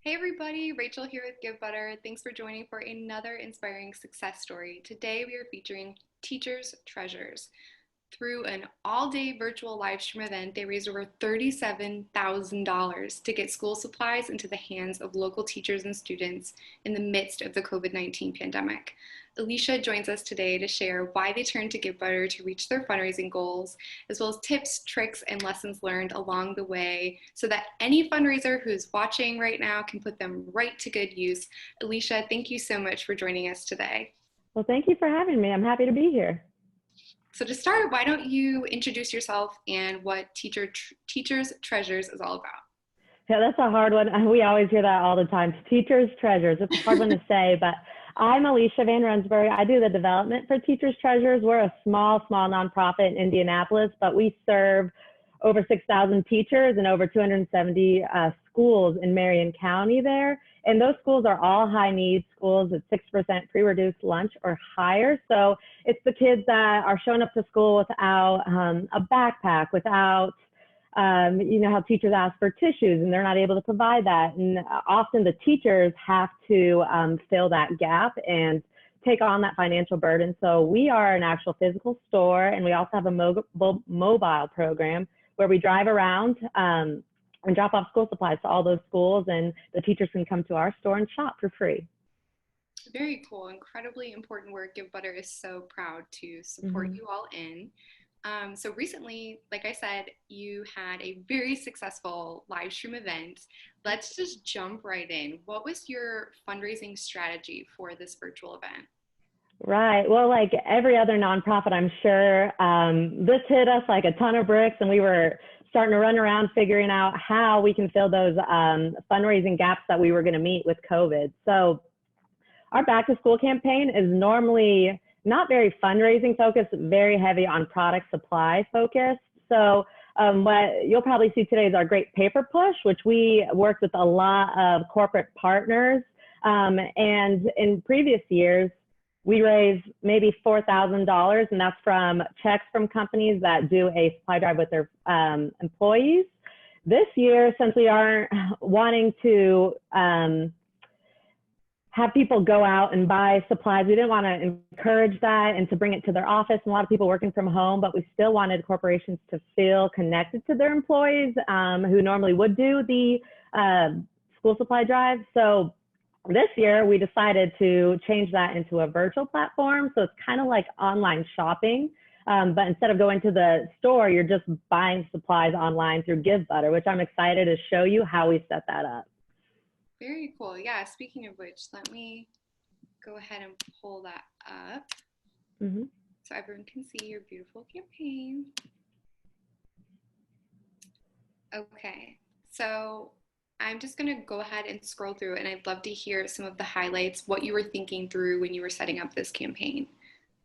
Hey everybody, Rachel here with Givebutter. Thanks for joining for another inspiring success story. Today we are featuring Teachers Treasures. Through an all-day virtual live stream event, they raised over $37,000 to get school supplies into the hands of local teachers and students in the midst of the COVID-19 pandemic. Alicia joins us today to share why they turned to Givebutter to reach their fundraising goals, as well as tips, tricks, and lessons learned along the way so that any fundraiser who's watching right now can put them right to good use. Alicia, thank you so much for joining us today. Well, thank you for having me. I'm happy to be here. So to start, why don't you introduce yourself and what Teachers Treasures is all about? Yeah, that's a hard one. We always hear that all the time. Teachers Treasures. It's a hard one to say, but I'm Alicia Van Rensburg. I do the development for Teachers Treasures. We're a small nonprofit in Indianapolis, but we serve over 6,000 teachers and over 270 schools in Marion County there. And those schools are all high needs schools at 6% pre-reduced lunch or higher. So it's the kids that are showing up to school without a backpack, without, you know, how teachers ask for tissues and they're not able to provide that. And often the teachers have to fill that gap and take on that financial burden. So we are an actual physical store, and we also have a mobile program where we drive around and drop off school supplies to all those schools, and the teachers can come to our store and shop for free. Very cool. Incredibly important work. Givebutter is so proud to support you all in. So recently, like I said, you had a very successful live stream event. Let's just jump right in. What was your fundraising strategy for this virtual event? Right. Well, like every other nonprofit, I'm sure this hit us like a ton of bricks, and we were starting to run around figuring out how we can fill those fundraising gaps that we were going to meet with COVID. So our back to school campaign is normally not very fundraising focused, very heavy on product supply focused. So what you'll probably see today is our Gr8 Paper Push, which we worked with a lot of corporate partners. And in previous years, we raised maybe $4,000, and that's from checks from companies that do a supply drive with their employees. This year, since we aren't wanting to have people go out and buy supplies, we didn't want to encourage that and to bring it to their office. And a lot of people working from home, but we still wanted corporations to feel connected to their employees who normally would do the school supply drive. So this year, we decided to change that into a virtual platform. So it's kind of like online shopping, but instead of going to the store, you're just buying supplies online through Givebutter, which I'm excited to show you how we set that up. Very cool. Yeah, speaking of which, let me go ahead and pull that up so everyone can see your beautiful campaign. Okay, so I'm just going to go ahead and scroll through, and I'd love to hear some of the highlights, what you were thinking through when you were setting up this campaign.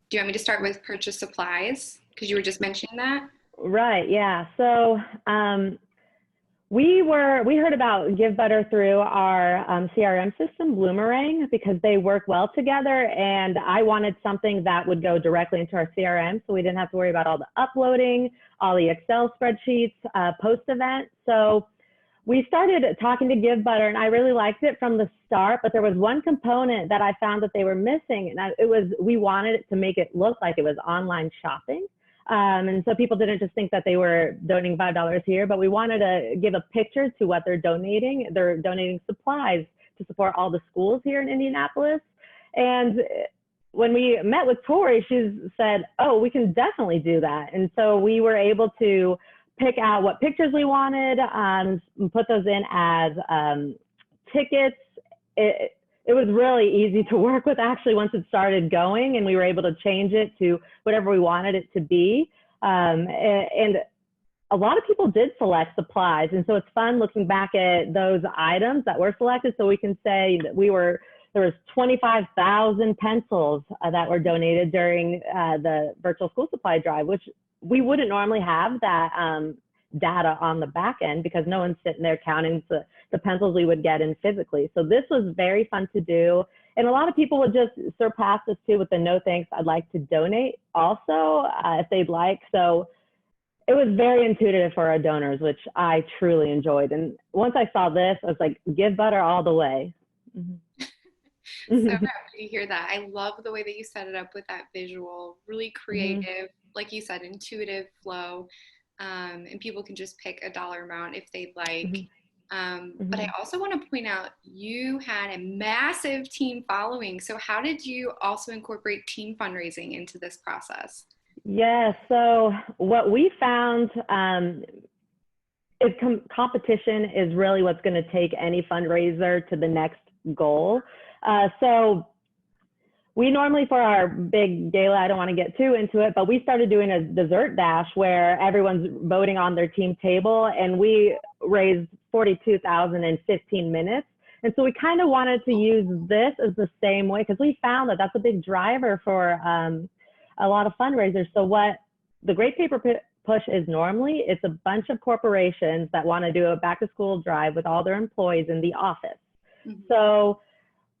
Do you want me to start with purchase supplies? Because you were just mentioning that. Right, yeah. So we heard about Givebutter through our CRM system, Bloomerang, because they work well together, and I wanted something that would go directly into our CRM so we didn't have to worry about all the uploading, all the Excel spreadsheets, post-event. So we started talking to Givebutter, and I really liked it from the start, but there was one component that I found that they were missing, and we wanted it to make it look like it was online shopping. And so people didn't just think that they were donating $5 here, but we wanted to give a picture to what they're donating. They're donating supplies to support all the schools here in Indianapolis. And when we met with Tori, she said, oh, we can definitely do that. And so we were able to pick out what pictures we wanted, put those in as tickets. It was really easy to work with actually once it started going, and we were able to change it to whatever we wanted it to be. And a lot of people did select supplies. And so it's fun looking back at those items that were selected. So we can say that there was 25,000 pencils that were donated during the virtual school supply drive, which we wouldn't normally have that data on the back end because no one's sitting there counting the pencils we would get in physically. So this was very fun to do. And a lot of people would just surpass us too with the no thanks, I'd like to donate also if they'd like. So it was very intuitive for our donors, which I truly enjoyed. And once I saw this, I was like, Givebutter all the way. So happy to hear that. I love the way that you set it up with that visual, really creative, like you said, intuitive flow. And people can just pick a dollar amount if they'd like. But I also want to point out you had a massive team following. So how did you also incorporate team fundraising into this process? Yeah, so what we found is competition is really what's going to take any fundraiser to the next goal. So we normally, for our big gala, I don't want to get too into it, but we started doing a dessert dash where everyone's voting on their team table, and we raised $42,000 in 15 minutes. And so we kind of wanted to use this as the same way, because we found that that's a big driver for a lot of fundraisers. So what the Gr8 Paper Push is normally, it's a bunch of corporations that want to do a back to school drive with all their employees in the office. So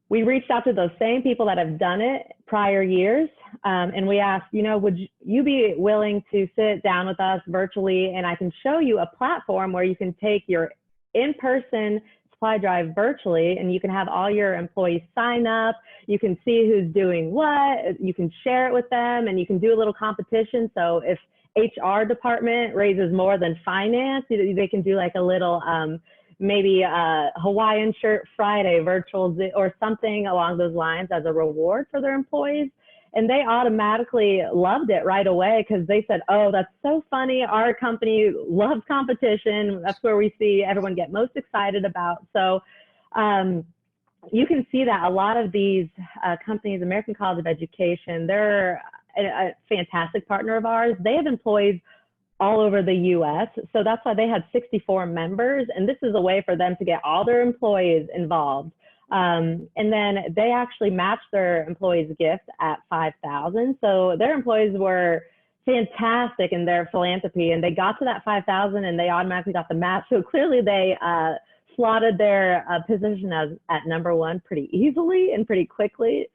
we reached out to those same people that have done it prior years, and we asked, would you be willing to sit down with us virtually, and I can show you a platform where you can take your in-person supply drive virtually, and you can have all your employees sign up, you can see who's doing what, you can share it with them, and you can do a little competition. So if HR department raises more than finance, they can do like a little maybe a Hawaiian shirt Friday virtual or something along those lines as a reward for their employees. And they automatically loved it right away, because they said, oh, that's so funny. Our company loves competition. That's where we see everyone get most excited about. So you can see that a lot of these companies, American College of Education, they're a fantastic partner of ours. They have employees all over the US. So that's why they had 64 members. And this is a way for them to get all their employees involved. And then they actually matched their employees' gift at $5,000. So their employees were fantastic in their philanthropy, and they got to that $5,000 and they automatically got the match. So clearly they slotted their position at number one pretty easily and pretty quickly.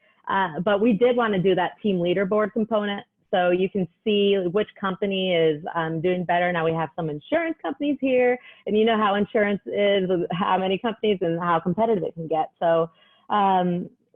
But we did want to do that team leaderboard component, so you can see which company is doing better. Now we have some insurance companies here, and you know how insurance is with how many companies and how competitive it can get. So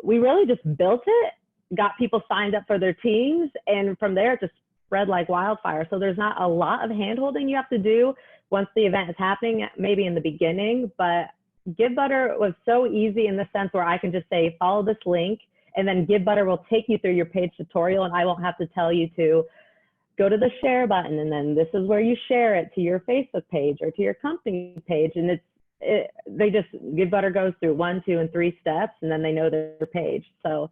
we really just built it, got people signed up for their teams, and from there it just spread like wildfire. So there's not a lot of handholding you have to do once the event is happening, maybe in the beginning, but Givebutter was so easy in the sense where I can just say, follow this link, and then Givebutter will take you through your page tutorial, and I won't have to tell you to go to the share button, and then this is where you share it to your Facebook page or to your company page. And Givebutter goes through 1, 2, and 3 steps, and then they know their page. So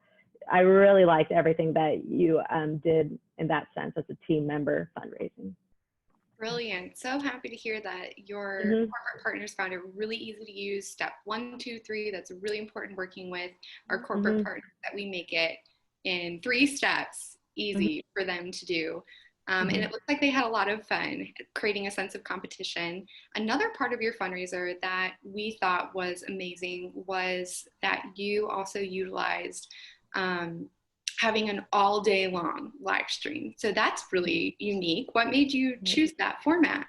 I really liked everything that you did in that sense as a team member fundraising. Brilliant. So happy to hear that your corporate partners found it really easy to use. Step 1, 2, 3, that's really important working with our corporate partners, that we make it in 3 steps easy for them to do. And it looks like they had a lot of fun creating a sense of competition. Another part of your fundraiser that we thought was amazing was that you also utilized having an all day long live stream. So that's really unique. What made you choose that format?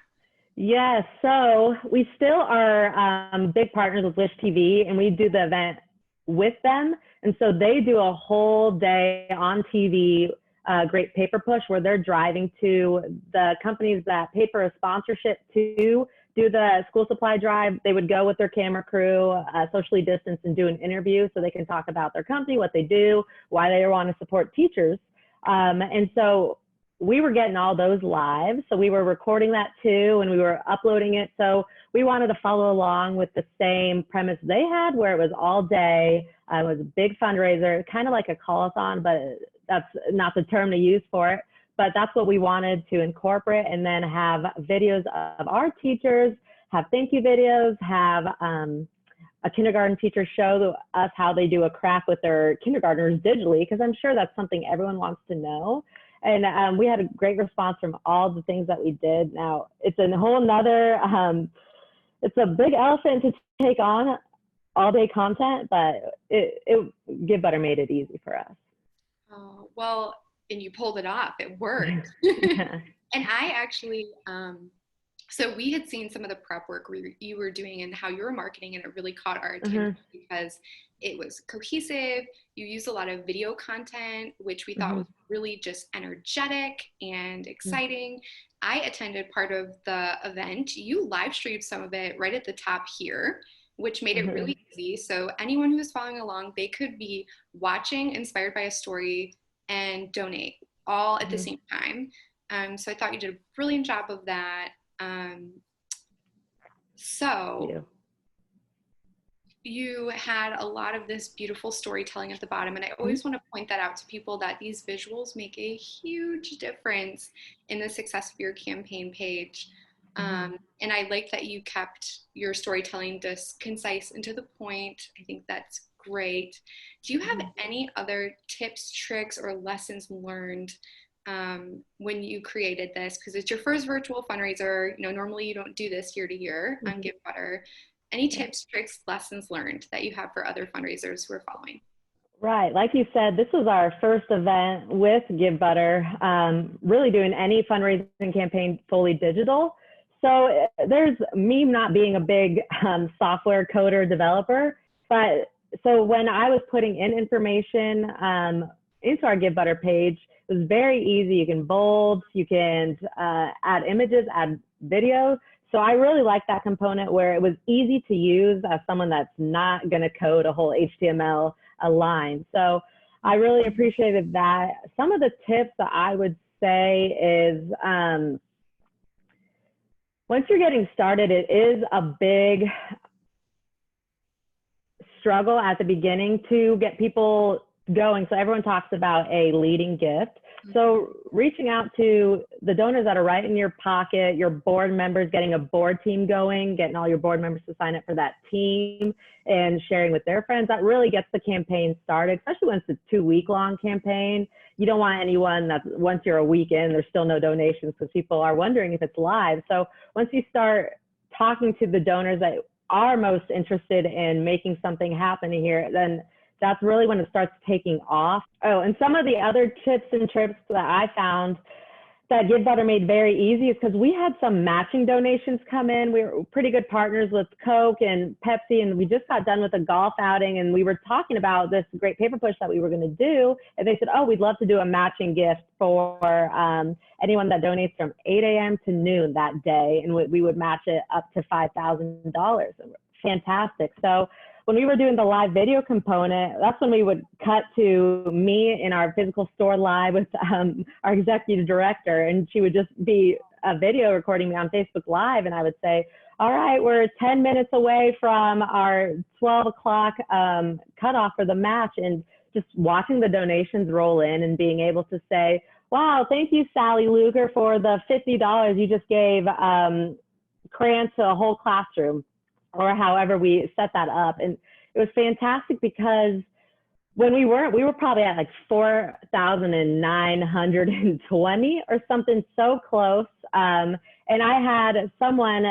Yes, so we still are big partners with Wish TV, and we do the event with them. And so they do a whole day on TV, Gr8 Paper Push, where they're driving to the companies that pay for a sponsorship to do the school supply drive. They would go with their camera crew, socially distanced, and do an interview so they can talk about their company, what they do, why they want to support teachers. And so we were getting all those live. So we were recording that too, and we were uploading it. So we wanted to follow along with the same premise they had, where it was all day. It was a big fundraiser, kind of like a call-a-thon, but that's not the term to use for it. But that's what we wanted to incorporate, and then have videos of our teachers, have thank you videos, have a kindergarten teacher show us how they do a craft with their kindergartners digitally, because I'm sure that's something everyone wants to know. And we had a great response from all the things that we did. Now, it's a whole nother, it's a big elephant to take on, all day content, but Givebutter made it easy for us. Oh, well, and you pulled it off. It worked. And I actually, so we had seen some of the prep work you were doing and how you were marketing, and it really caught our attention because it was cohesive. You used a lot of video content, which we thought was really just energetic and exciting. I attended part of the event. You live streamed some of it right at the top here, which made it really easy. So anyone who was following along, they could be watching, inspired by a story, and donate all at the same time. So I thought you did a brilliant job of that. So you had a lot of this beautiful storytelling at the bottom, and I always want to point that out to people, that these visuals make a huge difference in the success of your campaign page. And I like that you kept your storytelling just concise and to the point. I think that's great. Do you have any other tips, tricks, or lessons learned when you created this? Because it's your first virtual fundraiser. You know, normally you don't do this year to year on Givebutter. Any tips, tricks, lessons learned that you have for other fundraisers who are following? Right. Like you said, this was our first event with Givebutter, really doing any fundraising campaign fully digital. So there's me not being a big software coder developer, but so when I was putting in information into our Givebutter page, it was very easy. You can bold, you can add images, add videos. So I really like that component where it was easy to use as someone that's not going to code a whole HTML line. So I really appreciated that. Some of the tips that I would say is once you're getting started, it is a big struggle at the beginning to get people going. So everyone talks about a leading gift. So reaching out to the donors that are right in your pocket, your board members, getting a board team going, getting all your board members to sign up for that team and sharing with their friends, that really gets the campaign started, especially when it's a 2-week-long campaign. You don't want anyone that once you're a week in, there's still no donations because people are wondering if it's live. So once you start talking to the donors that are most interested in making something happen here, then that's really when it starts taking off. Oh, and some of the other tips and tricks that I found that Givebutter made very easy is because we had some matching donations come in. We were pretty good partners with Coke and Pepsi, and we just got done with a golf outing, and we were talking about this Gr8 Paper Push that we were going to do, and they said, oh, we'd love to do a matching gift for anyone that donates from 8 a.m. to noon that day, and we would match it up to $5,000. Fantastic. So when we were doing the live video component, that's when we would cut to me in our physical store live with our executive director, and she would just be a video recording me on Facebook Live, and I would say, all right, we're 10 minutes away from our 12 o'clock cutoff for the match, and just watching the donations roll in and being able to say, wow, thank you, Sally Luger, for the $50 you just gave crayons to a whole classroom, or however we set that up. And it was fantastic because when we were probably at like 4,920 or something so close. And I had someone,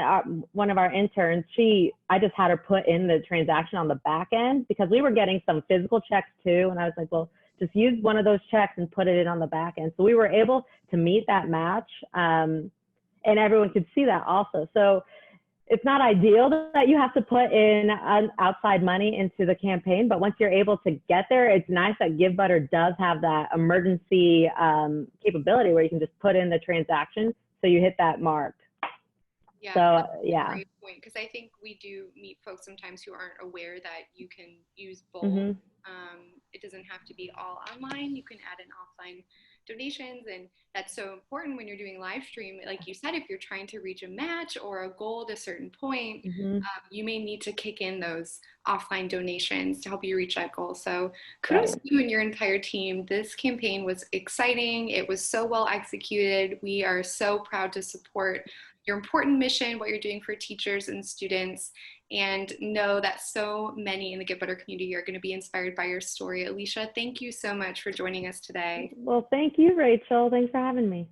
one of our interns, I just had her put in the transaction on the back end because we were getting some physical checks too. And I was like, well, just use one of those checks and put it in on the back end. So we were able to meet that match, and everyone could see that also. So it's not ideal that you have to put in outside money into the campaign, but once you're able to get there, it's nice that Givebutter does have that emergency capability where you can just put in the transaction so you hit that mark. Yeah, so yeah. Great point, because I think we do meet folks sometimes who aren't aware that you can use both. It doesn't have to be all online. You can add in offline donations, and that's so important when you're doing live stream. Like you said, if you're trying to reach a match or a goal at a certain point, you may need to kick in those offline donations to help you reach that goal. So kudos to you and your entire team. This campaign was exciting. It was so well executed. We are so proud to support your important mission, what you're doing for teachers and students, and know that so many in the Givebutter community are going to be inspired by your story. Alicia, thank you so much for joining us today. Well, thank you, Rachel. Thanks for having me.